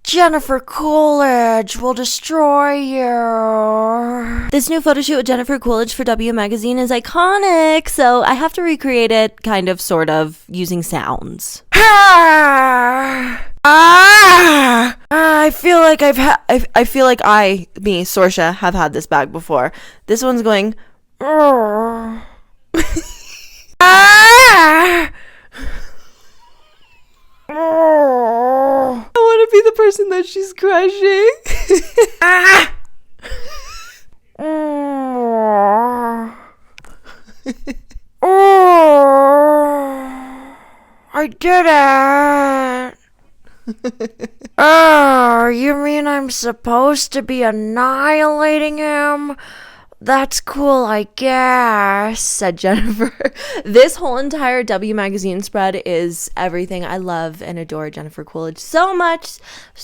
Jennifer Coolidge will destroy you. This new photo shoot with Jennifer Coolidge for W Magazine is iconic, so I have to recreate it kind of, sort of, using sounds. I feel like Sorsha, have had this bag before. This one's going. I want to be the person that she's crushing. I did it. Oh, you mean I'm supposed to be annihilating him? That's cool, I guess, said Jennifer. This whole entire W Magazine spread is everything. I love and adore Jennifer Coolidge so much.